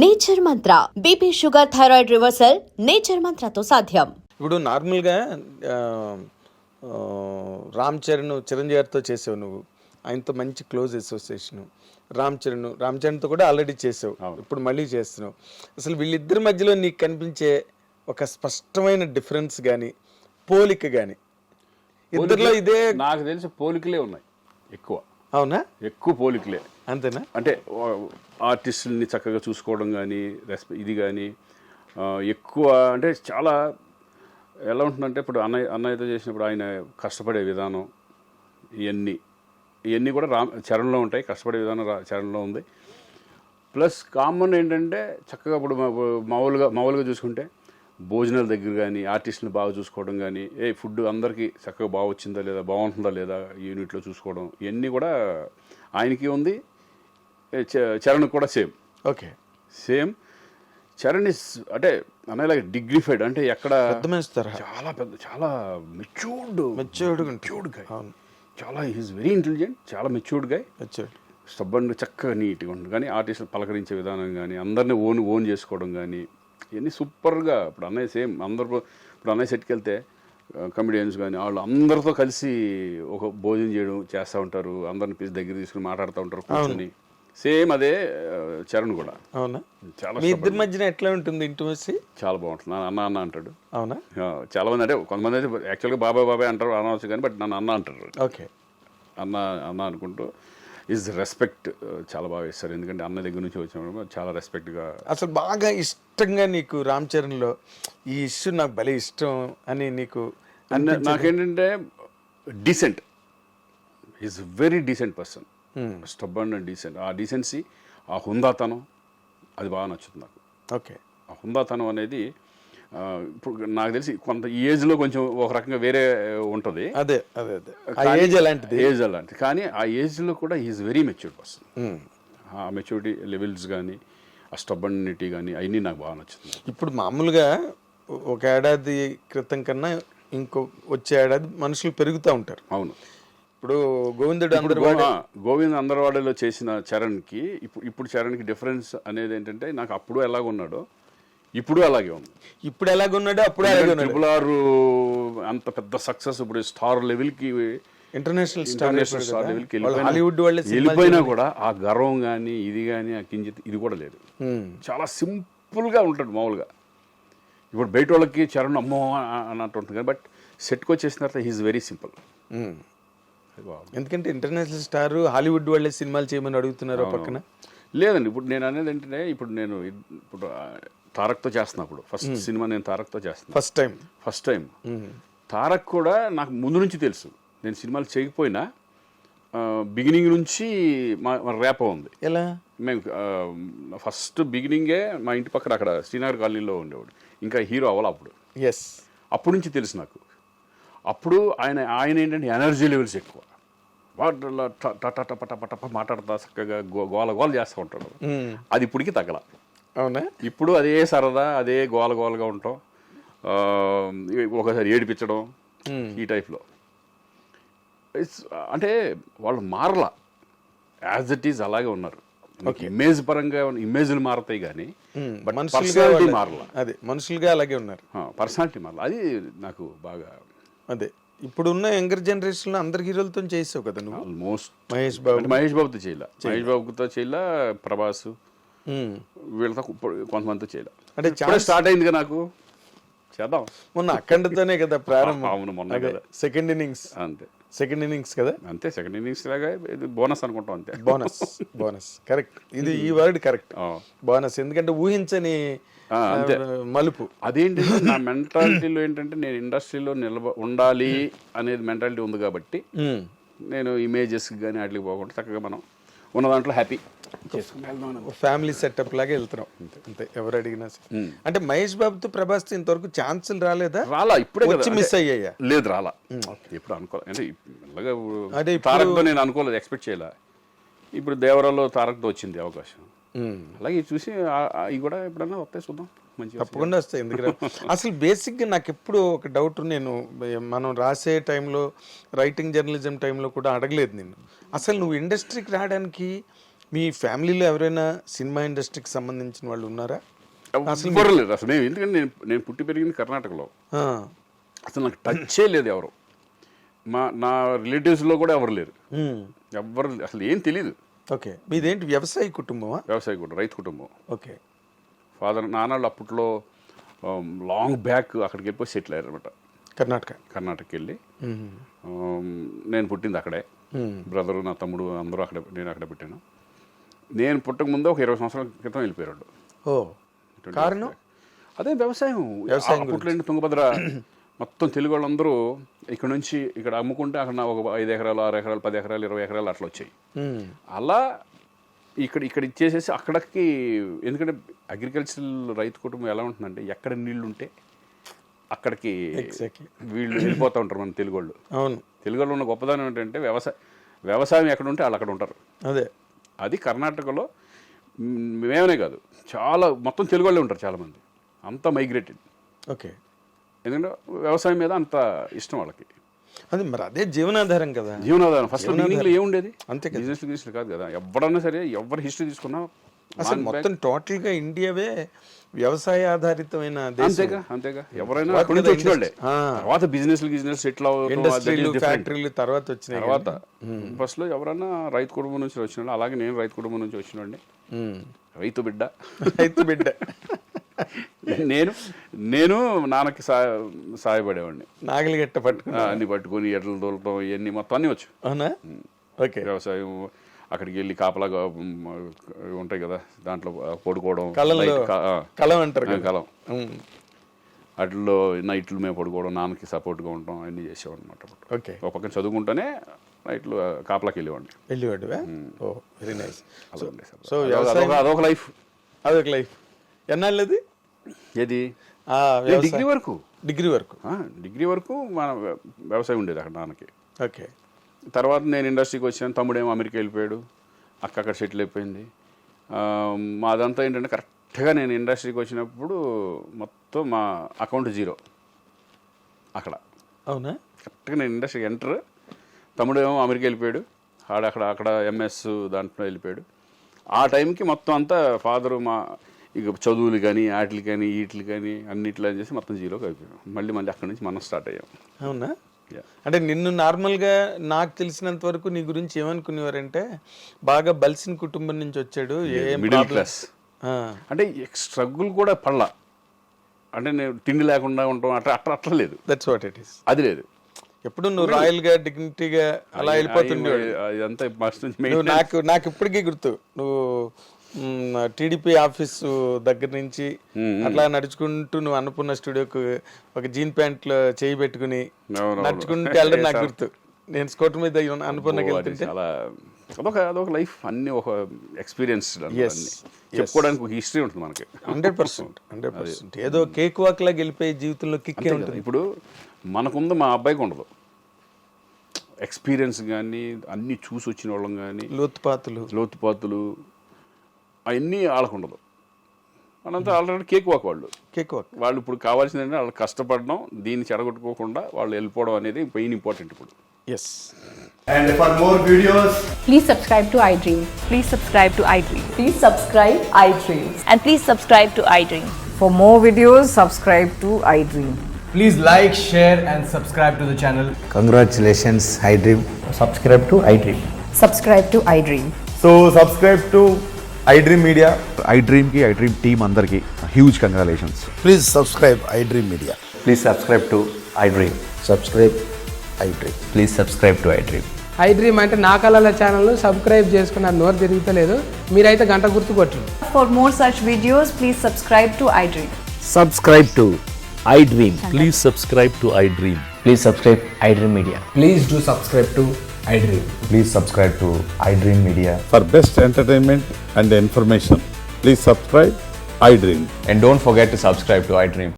Nature Mantra BP sugar thyroid reversal Nature మంత్రతో సాధ్యం. ఇప్పుడు నార్మల్గా రామ్ చరణ్ చిరంజీవి గారితో చేసావు నువ్వు, ఆయనతో మంచి క్లోజ్ అసోసియేషన్. రామ్ చరణ్తో కూడా ఆల్రెడీ చేసావు, ఇప్పుడు మళ్ళీ చేస్తున్నావు. అసలు వీళ్ళిద్దరి మధ్యలో నీకు కనిపించే ఒక స్పష్టమైన డిఫరెన్స్ కానీ పోలిక కానీ ఇద్దరిలో ఇదే? నాకు తెలిసి పోలికలే ఉన్నాయి ఎక్కువ. అవునా? ఎక్కువ పోలికలే. అంతేనా? అంటే ఆర్టిస్టుల్ని చక్కగా చూసుకోవడం కానీ ఇది కానీ ఎక్కువ. అంటే చాలా ఎలా ఉంటుందంటే ఇప్పుడు అన్నయ్యతో చేసినప్పుడు ఆయన కష్టపడే విధానం ఇవన్నీ కూడా చరణ్లో ఉంటాయి. కష్టపడే విధానం చరణ్లో ఉంది. ప్లస్ కామన్ ఏంటంటే చక్కగా ఇప్పుడు మామూలుగా చూసుకుంటే భోజనాల దగ్గర కానీ ఆర్టిస్టుని బాగా చూసుకోవడం కానీ ఫుడ్ అందరికీ చక్కగా బాగా వచ్చిందా లేదా బాగుంటుందా లేదా యూనిట్లో చూసుకోవడం ఇవన్నీ కూడా ఆయనకి ఉంది. చరణ్ కూడా same. Okay, same. Charan is అంటే అనేలాగా డిగ్నిఫైడ్, అంటే ఎక్కడ చాలా పెద్ద, చాలా మెచ్యూర్డ్ గాయ్. చాలా ఈజ్ వెరీ ఇంటెలిజెంట్, చాలా మెచ్యూర్డ్ గాయ్. స్టబ్బన్ చక్కగా నీట్గా ఉంటుంది. కానీ ఆర్టిస్టులు పలకరించే విధానం కానీ అందరినీ ఓన్ చేసుకోవడం కానీ ఇవన్నీ సూపర్గా. ఇప్పుడు అన్నయ్య సేమ్ అందరూ ఇప్పుడు అన్నయ్య సెట్కి వెళ్తే కమెడియన్స్ కానీ వాళ్ళు అందరితో కలిసి ఒక భోజనం చేస్తూ ఉంటారు, అందరిని దగ్గర తీసుకుని మాట్లాడుతూ ఉంటారు కూర్చొని. సేమ్ అదే చరణ్ కూడా. అవునా? చాలా మీ ఇద్దరి మధ్యన ఎట్లా ఉంటుంది ఇంటిమసీ? చాలా బాగుంటుంది. అన్న అంటాడు. అవునా? చాలా మంది అంటే కొంతమంది అయితే యాక్చువల్గా బాబాయ్ అంటారు, అనవచ్చు కానీ బట్ నన్ను అన్న అంటారు. ఓకే, అన్న అనుకుంటూ ఈజ్ రెస్పెక్ట్ చాలా బాగా ఇస్తారు. ఎందుకంటే అన్న దగ్గర నుంచి వచ్చినప్పుడు చాలా రెస్పెక్ట్గా. అసలు బాగా ఇష్టంగా నీకు రామ్ చరణ్లో ఈ ఇష్యూ నాకు భలే ఇష్టం అని నీకు? నాకేంటంటే decent, is very decent person. Stubborn and decent. ఆ డీసెన్సీ, ఆ హుందాతనం అది బాగా నచ్చుతుంది నాకు. ఓకే, ఆ హుందాతనం అనేది ఇప్పుడు నాకు తెలిసి కొంత ఈ ఏజ్లో కొంచెం ఒక రకంగా వేరే ఉంటుంది. అదే ఏజ్ అలాంటిది. కానీ ఆ ఏజ్లో కూడా ఈజ్ వెరీ మెచ్యూర్డ్ పర్సన్. ఆ మెచ్యూరిటీ లెవెల్స్ కానీ ఆ స్టబ్బనిటీ కానీ అవన్నీ నాకు బాగా నచ్చుతుంది. ఇప్పుడు మామూలుగా ఒక ఏడాది క్రితం కన్నా ఇంకో వచ్చే ఏడాది మనుషులు పెరుగుతూ ఉంటారు. అవును. ఇప్పుడు గోవింద్ అందరవాడలో చేసిన చరణ్కి ఇప్పుడు చరణ్కి డిఫరెన్స్ అనేది ఏంటంటే నాకు అప్పుడు ఎలాగున్నాడో ఇప్పుడు అలాగే ఉంది. ఇప్పుడు ఎలాగున్నాడో అప్పుడు అలాగే ఉన్నాడు. ట్రిపుల్ ఆర్ అంత పెద్ద సక్సెస్ ఇప్పుడు స్టార్ లెవెల్కి, ఇంటర్నేషనల్ స్టార్ లెవెల్కి వెళ్ళిపోయినా కూడా ఆ గర్వం కానీ ఇది కానీ ఆ కించిత్ ఇది కూడా లేదు. చాలా సింపుల్గా ఉంటాడు మామూలుగా. ఇప్పుడు బయట వాళ్ళకి చరణ్ అమ్మో అన్నట్టు ఉంటుంది కానీ బట్ సెట్కి వచ్చేసిన తర్వాత హీఈస్ వెరీ సింపుల్. ఎందుకంటే ఇంటర్నేషనల్ స్టార్ హాలీవుడ్ వాళ్ళే సినిమాలు చేయమని అడుగుతున్నారు పక్కన. లేదండి, ఇప్పుడు నేను అనేది ఏంటంటే ఇప్పుడు తారక్తో చేస్తున్నప్పుడు ఫస్ట్ సినిమా నేను తారక్తో చేస్తున్నాను. ఫస్ట్ టైం తారక్ కూడా నాకు ముందు నుంచి తెలుసు. నేను సినిమాలు చేయకపోయినా బిగినింగ్ నుంచి మా ర్యాప్ ఉంది. ఎలా? మేము ఫస్ట్ బిగినింగే మా ఇంటి పక్కన అక్కడ శ్రీనగర్ కాలనీలో ఉండేవాడు, ఇంకా హీరో అవ్వాలి అప్పుడు. అప్పుడు నుంచి తెలుసు నాకు. అప్పుడు ఆయన ఏంటంటే ఎనర్జీ లెవెల్స్ ఎక్కువ, పట మాట్లాడతా చక్కగా గోల చేస్తూ ఉంటాడు. అది ఇప్పటికి తగ్గల. అవునా? ఇప్పుడు అదే సరదా, అదే గోలగా ఉంటాం, ఒకసారి ఏడిపించడం ఈ టైప్లో. అంటే వాళ్ళు మారలా, యాజ్ ఇట్ ఈజ్ అలాగే ఉన్నారు. ఇమేజ్ పరంగా ఇమేజ్లు మారుతాయి కానీ పర్సనాలిటీ మారలా. అదే మనుషులుగా అలాగే ఉన్నారు, పర్సనాలిటీ మారలా. అది నాకు బాగా. అదే ఇప్పుడున్న యంగర్ జనరేషన్లో అందరి హీరోలతో చేసావు కదా నువ్వు. ఆల్మోస్ట్ మహేష్ బాబుతో చేయలే, ప్రభాస్ వీళ్ళతో కొంతమందితో చేయలే. అంటే స్టార్ట్ అయింది కదా నాకు, చేద్దాం. మొన్న అఖండతోనే కదా ప్రారంభం. అవును, మొన్న కదా సెకండ్ ఇన్నింగ్స్. అంతే, సెకండ్ ఇన్నింగ్స్ కదా. అంతే, సెకండ్ ఇన్నింగ్స్ లాగా ఇది బోనస్ అనుకుంటాం. అంతే, బోనస్ కరెక్ట్. ఇది ఈ వర్డ్ కరెక్ట్, బోనస్. ఎందుకంటే ఊహించని మలుపు. అదేంటి నా మెంటాలిటీలో ఏంటంటే నేను ఇండస్ట్రీలో ఉండాలి అనేది మెంటాలిటీ ఉంది కాబట్టి నేను ఇమేజెస్ కానీ వాటికి పోకుండా చక్కగా మనం ఉన్న దాంట్లో హ్యాపీ ఫ్యామిలీ సెటప్ లాగా వెళ్తున్నాం అంతే, ఎవరు అడిగినా. అంటే మహేష్ బాబుతో ప్రభాస్ ఇంతవరకు ఛాన్సులు రాలేదా? ఇప్పుడే వచ్చి మిస్ అయ్యాయా? లేదు, రాలా. ఇప్పుడు అనుకోలేదు, అంటే తారక్తో నేను అనుకోలేదు, ఎక్స్పెక్ట్ చేయలే. ఇప్పుడు దేవరాలో తారక్తో వచ్చింది అవకాశం. అలాగే చూసి అవి కూడా ఎప్పుడన్నా వస్తాయి, చూద్దాం. తప్పకుండా వస్తాయి. ఎందుకంటే అసలు బేసిక్గా నాకు ఎప్పుడు ఒక డౌట్, నేను మనం రాసే టైంలో రైటింగ్ జర్నలిజం టైంలో కూడా అడగలేదు నిన్ను, అసలు నువ్వు ఇండస్ట్రీకి రావడానికి మీ ఫ్యామిలీలో ఎవరైనా సినిమా ఇండస్ట్రీకి సంబంధించిన వాళ్ళు ఉన్నారా? ఎవ్వరు లేరు అసలు. మేము ఎందుకంటే నేను పుట్టి పెరిగింది కర్ణాటకలో. అసలు నాకు టచ్చే లేదు ఎవరు. నా రిలేటివ్స్లో కూడా ఎవరు లేరు. ఎవరు అసలు ఏం తెలీదు. ఓకే, మీదేంటి వ్యవసాయ కుటుంబమా? వ్యవసాయ కుటుంబం, రైతు కుటుంబం. ఓకే. ఫాదర్ నాన్నలు అప్పట్లో లాంగ్ బ్యాక్ అక్కడికి వెళ్ళిపోయి సెటిల్ అయ్యారు అనమాట. కర్ణాటకకి వెళ్ళి. నేను పుట్టింది అక్కడే. బ్రదరు, నా తమ్ముడు అందరూ అక్కడే, నేను అక్కడే పుట్టాను. నేను పుట్టక ముందు ఒక 20 సంవత్సరాల క్రితం వెళ్ళిపోయాడు. కారణం అదే వ్యవసాయం. అప్పట్లో తుంగభద్ర మొత్తం తెలుగు వాళ్ళందరూ ఇక్కడ నుంచి ఇక్కడ అమ్ముకుంటే అక్కడ ఒక 5 ఎకరాలు 6 ఎకరాలు 10 ఎకరాలు 20 ఎకరాలు అట్లా వచ్చాయి. అలా ఇక్కడ ఇచ్చేసేసి అక్కడికి, ఎందుకంటే అగ్రికల్చరల్ రైతు కుటుంబం ఎలా ఉంటుందంటే ఎక్కడ నీళ్లు ఉంటే అక్కడికి వీళ్ళు వెళ్ళిపోతూ ఉంటారు మన తెలుగు వాళ్ళు. అవును, తెలుగు వాళ్ళు ఉన్న గొప్పదనం ఏంటంటే వ్యవసాయం ఎక్కడ ఉంటే వాళ్ళు అక్కడ ఉంటారు. అది కర్ణాటకలో మేమనే కాదు, చాలా మొత్తం తెలుగు వాళ్ళే ఉంటారు చాలామంది. అంతా మైగ్రేటెడ్. ఓకే. ఎందుకంటే వ్యవసాయం మీద అంత ఇష్టం వాళ్ళకి. అది మరి అదే జీవనాధారం కదా. జీవనాధారం ఫస్ట్ బిగినింగ్లో ఏముండేది? అంతే, బిజినెస్ కాదు కదా. ఎవరన్నా సరే, ఎవరి హిస్టరీ తీసుకున్నా అసలు మొత్తం టోటల్గా ఇండియావే వ్యవసాయ ఆధారితమైన దేశం. అంతేగా ఎవరైనా అక్కడి నుంచి వచ్చిన వాళ్ళే. తర్వాత బిజినెస్ సెటిల్ ఇండస్ట్రీలు ఫ్యాక్టరీలు తర్వాత వచ్చినాయి. తర్వాత ఫస్ట్ లో ఎవరైనా రైతు కుటుంబం నుంచి వచ్చిన. అలాగే నేను రైతు కుటుంబం నుంచి వచ్చినండి. రైతు బిడ్డ. నేను నాన్నకి సాయపడేవాడిని. నాగలి గట్ట అన్ని పట్టుకొని ఎడ్లు తోలటం ఇవన్నీ మొత్తం అన్నీ వచ్చు. అవునా? ఓకే. వ్యవసాయం అక్కడికి వెళ్ళి కాపలాగా ఉంటాయి కదా, దాంట్లో పడుకోవడం, కలం అంటారు, కలం. అట్లలో నైట్లు మేము పడుకోవడం, నాన్నకి సపోర్ట్గా ఉండటం అన్నీ చేసేవాడు అనమాట. ఓకే. ఒక పక్కన చదువుకుంటూనే నైట్లు కాపలాకి వెళ్ళేవాడు. Very nice. సో అదొక లైఫ్. ఎన్నాళ్ళది? ఏది? డిగ్రీ వరకు మన వ్యవసాయం ఉండేది అక్కడ నాన్నకి. ఓకే. తర్వాత నేను ఇండస్ట్రీకి వచ్చాను. తమ్ముడేమో అమెరికా వెళ్ళిపోయాడు, అక్కడ సెటిల్ అయిపోయింది. మాదంతా ఏంటంటే కరెక్ట్గా నేను ఇండస్ట్రీకి వచ్చినప్పుడు మొత్తం మా అకౌంట్ 0 అక్కడ. అవునా? కరెక్ట్గా నేను ఇండస్ట్రీకి ఎంటర్. తమ్ముడేమో అమెరికా వెళ్ళిపోయాడు, అక్కడ ఎంఎస్ దాంట్లో వెళ్ళిపోయాడు. ఆ టైంకి మొత్తం అంతా ఫాదరు ఇక చదువులు కానీ వాటికి కానీ వీటికి కానీ అన్నిట్లో చేసి మొత్తం 0కి అయిపోయాం. మళ్ళీ అక్కడి నుంచి మనం స్టార్ట్ అయ్యాం. అవునా? అంటే నిన్ను నార్మల్గా నాకు తెలిసినంత వరకు నీ గురించి ఏమనుకునేవారంటే బాగా బలిసిన కుటుంబం నుంచి వచ్చాడు, మిడిల్ క్లాస్. అంటే స్ట్రగుల్ కూడా పడలా. అంటే నేను తిండి లేకుండా ఉంటాం అట్లా లేదు. That's what it is. అది లేదు. ఎప్పుడు నువ్వు రాయల్ గా డిగ్నిటీగా అలా వెళ్ళిపోతుండేవాడు. నాకు ఇప్పటికీ గుర్తు, నువ్వు టీడీపీ ఆఫీసు దగ్గర నుంచి అట్లా నడుచుకుంటూ నువ్వు అన్నపూర్ణ స్టూడియోకు ఒక జీన్ ప్యాంట్ లో చేయి పెట్టుకుని నడుచుకుంటూ వెళ్ళడం నాకు గుర్తు. నేను స్కూటర్ మీద అన్నపూర్ణకి వెళ్తుంటే అదొక లైఫ్. అన్ని ఒక ఎక్స్పీరియన్స్ చెప్పుకోవడానికి ఒక హిస్టరీ ఉంటుంది మనకి. 100%. ఏదో కేక్ వాక్ లాగా వెళ్ళిపోయే జీవితంలో కిక్ ఉంటుంది. ఇప్పుడు మనకుంది, మా అబ్బాయికి ఉండదు. ఎక్స్పీరియన్స్ కానీ అన్నీ చూసి వచ్చిన వాళ్ళం కానీ లోతుపాతులు అవన్నీ వాళ్ళకు ఉండదు. మనంతా ఆల్రెడీ కేక్ వాక్ వాళ్ళు ఇప్పుడు కావాల్సింది ఏంటంటే వాళ్ళు కష్టపడడం, దీన్ని చెడగొట్టుకోకుండా వాళ్ళు వెళ్ళిపోవడం అనేది మెయిన్ ఇంపార్టెంట్ ఇప్పుడు. Yes. And for more videos, please subscribe to iDream. Please subscribe to iDream. Please subscribe iDream. And please subscribe to iDream. For more videos, subscribe to iDream. please like, share and subscribe to the channel. Congratulations, iDream. Subscribe to iDream. Subscribe to iDream. So subscribe to iDream Media. iDream ki iDream team andarki huge congratulations. Please subscribe iDream Media. Please subscribe to iDream. Subscribe iDream. Please subscribe to iDream. iDream అంటే నా కళల channel subscribe చేసుకున్న నోరు తిరుగుతలేదు, మీరైతే గంట గుర్తు కొట్టండి. For more such videos, please subscribe to iDream. Subscribe to iDream. Please subscribe to iDream. Please subscribe iDream Media. Please do subscribe to iDream. Please subscribe to iDream Media. For best entertainment and information, please subscribe iDream. And don't forget to subscribe to iDream.